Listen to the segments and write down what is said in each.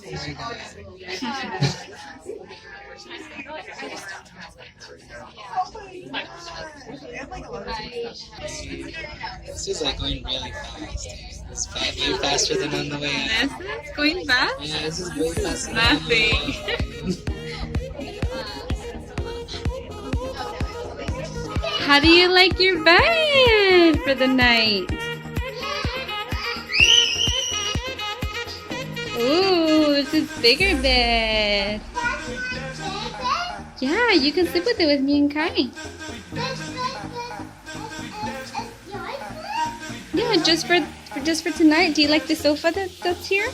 just guys. This is like going really fast. It's way faster than on the way out. This is going fast? Yeah, this is way faster. Nothing. How do you like your bed for the night? Ooh, this is bigger bed. Yeah, you can sleep with it with me and Kai. Yeah, just for tonight. Do you like the sofa that's here?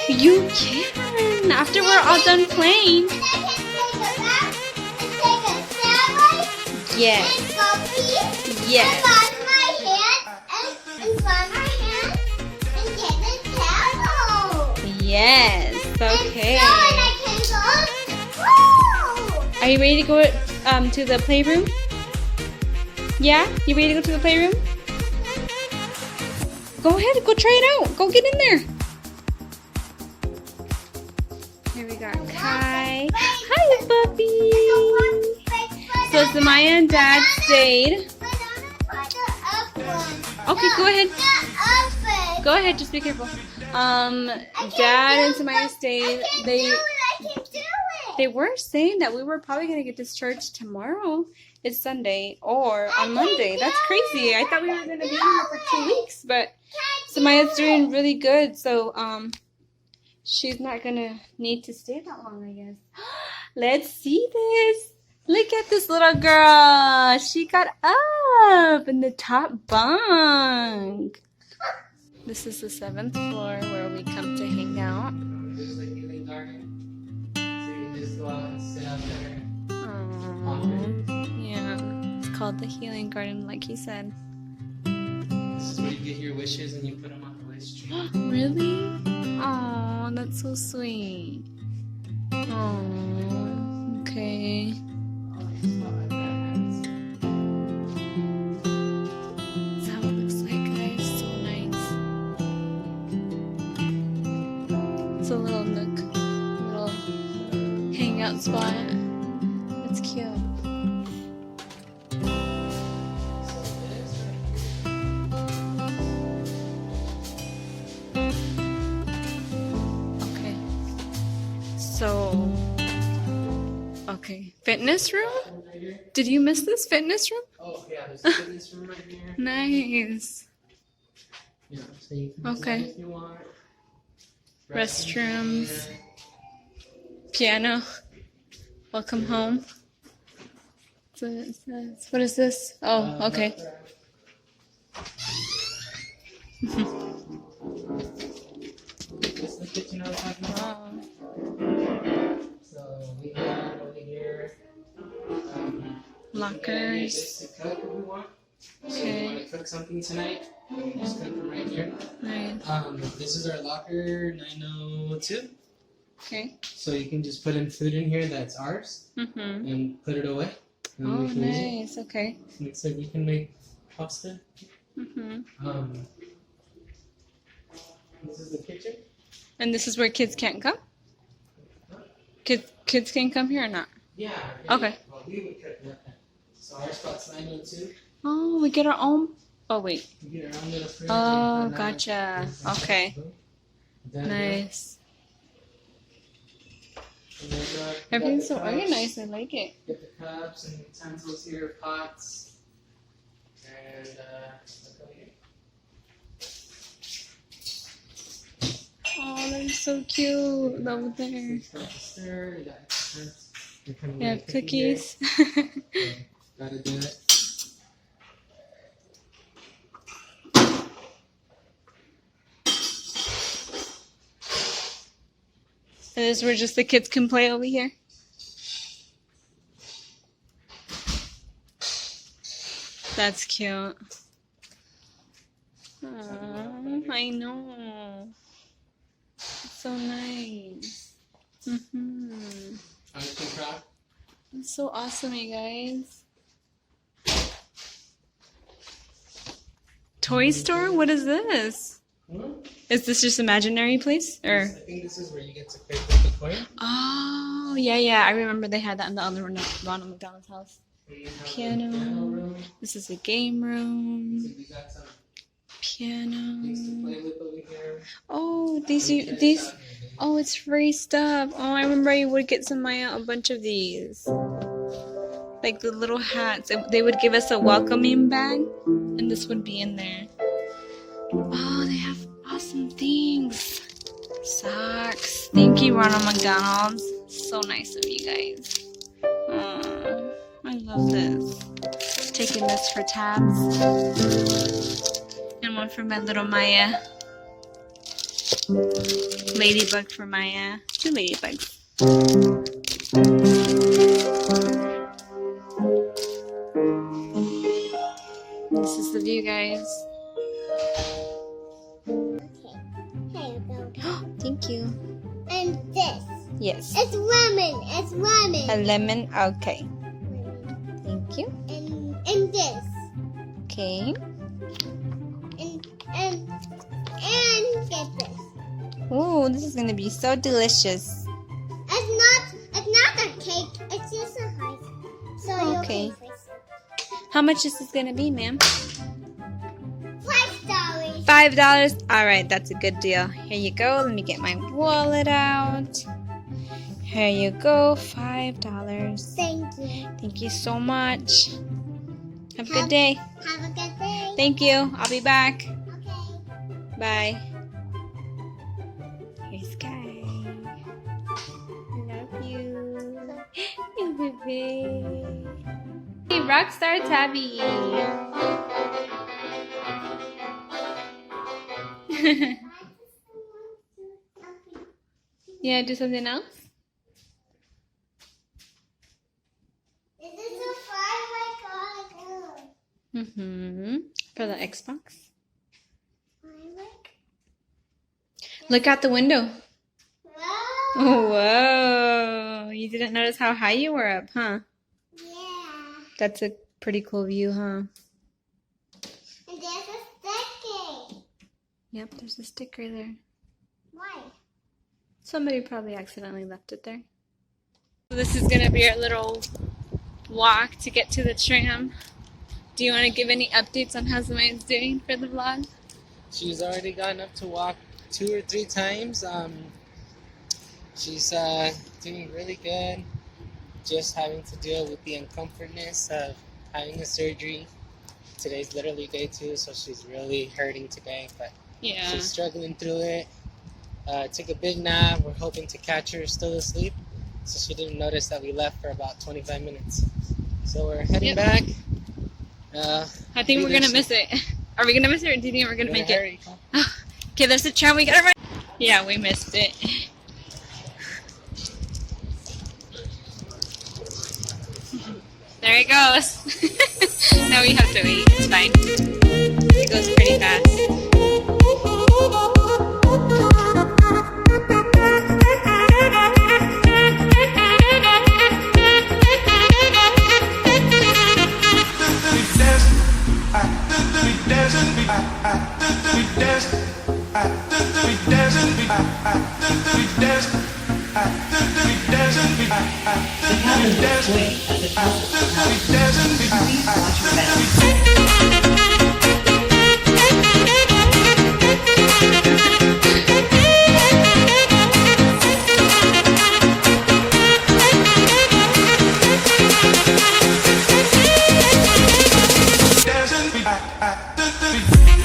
You can after we're all done playing. Yes. Yes. Yes. Okay. Are you ready to go to the playroom? Yeah? You ready to go to the playroom? Go ahead, go try it out. Go get in there. Here we got Kai. Hi, puppy. So Samaya and Dad stayed. Okay, go ahead. Go ahead, just be careful. Dad and Samaya stayed. They were saying that we were probably gonna get discharged tomorrow. It's Sunday or on Monday. That's crazy. I thought we were gonna be here for 2 weeks, but Samaya's doing really good, so she's not gonna need to stay that long, I guess. Let's see this. Look at this little girl. She got up in the top bunk. This is the 7th floor where we come to hang out. There's the healing garden. So you can just go out and sit out there. Aww. Yeah. It's called the healing garden, like he said. This is where you get your wishes and you put them on the wish tree. Really? Oh, that's so sweet. Oh, okay. That's how it looks like, guys. So nice. It's a little nook, little hangout spot. It's cute. So, okay, fitness room? Did you miss this fitness room? Oh yeah, there's a fitness room right here. Nice. Yeah, so you can Okay. if you want. Restrooms. Piano. Welcome home. So it says, what is this? Oh, okay. This is the kitchen I was talking about. Wow. So we have over here Lockers. This to cook if we want. So if Okay. you want to cook something tonight, you can just cook from right here. Nice. This is our locker 902. Okay. So you can just put in food in here that's ours Mm-hmm. and put it away. And Oh, we can use it. nice. Okay. Looks like we can make pasta. Mm-hmm. This is the kitchen. And this is where kids can't come? Kids can come here or not? Yeah. Okay. Well, we would cook that. So our spot's 902. Oh, we get our own. Oh, wait. We get our own little fridge. Oh, and put that gotcha. in. Okay. Then, Nice. and then, we got Everything's the so cups. organized. I like it. Get the cups and utensils here, pots, and look over here. Oh, they're so cute over there. Start to stir. You got different- you can Yeah, make cookie here. cookies. So, gotta do it. And this is where just the kids can play over here. That's cute. Aww, I know. It's so nice. Arts and craft. It's so awesome, you guys. Toy store? What is this? Is this just imaginary place? Or? I think this is where you get to play with the coin. Oh, yeah. I remember they had that in the other Ronald McDonald's house. Piano. Room. This is a game room. So we got some Piano. things to play with over here. Oh, these. Oh, it's free stuff. Oh, I remember you would get some Maya a bunch of these. Like the little hats. They would give us a welcoming bag, and this would be in there. Oh, they have awesome things. Socks. Thank you, Ronald McDonald. So nice of you guys. Oh, I love this. Taking this for tabs. And one for my little Maya. Ladybug for Maya. 2 ladybugs. This is the view, guys. Thank you. And this. Yes. It's lemon. It's lemon. A lemon. Okay. Thank you. And this. Okay. And get this. Oh, this is gonna be so delicious. It's not a cake. It's just a heart. So Okay. you'll pay for it. How much is this gonna be, ma'am? $5. $5. All right, that's a good deal. Here you go. Let me get my wallet out. Here you go. $5. Thank you. Thank you so much. Have a good day. Have a good day. Thank you. I'll be back. Okay. Bye. Here's Sky. Love you. You baby. Hey, Rockstar Tabby. Yeah, do something else? Is this a firework? Mm-hmm. For the Xbox. Firework? Look out the window. Wow. Whoa. You didn't notice how high you were up, huh? Yeah. That's a pretty cool view, huh? And there's a sticky. Yep, there's a sticker there. Why? Somebody probably accidentally left it there. So this is going to be our little walk to get to the tram. Do you want to give any updates on how Zamaya's doing for the vlog? She's already gotten up to walk 2 or 3 times. She's doing really good. Just having to deal with the uncomfortness of having a surgery. Today's literally day 2, so she's really hurting today, but Yeah. she's struggling through it. Took a big nap. We're hoping to catch her still asleep, so she didn't notice that we left for about 25 minutes. So we're heading back. I think we're going to miss it. Are we going to miss it, or do you think we're going to make it? Okay, there's the tram. We got to run. Yeah, we missed it. There it goes. Now we have to wait. It's fine. It goes pretty fast. Dancing,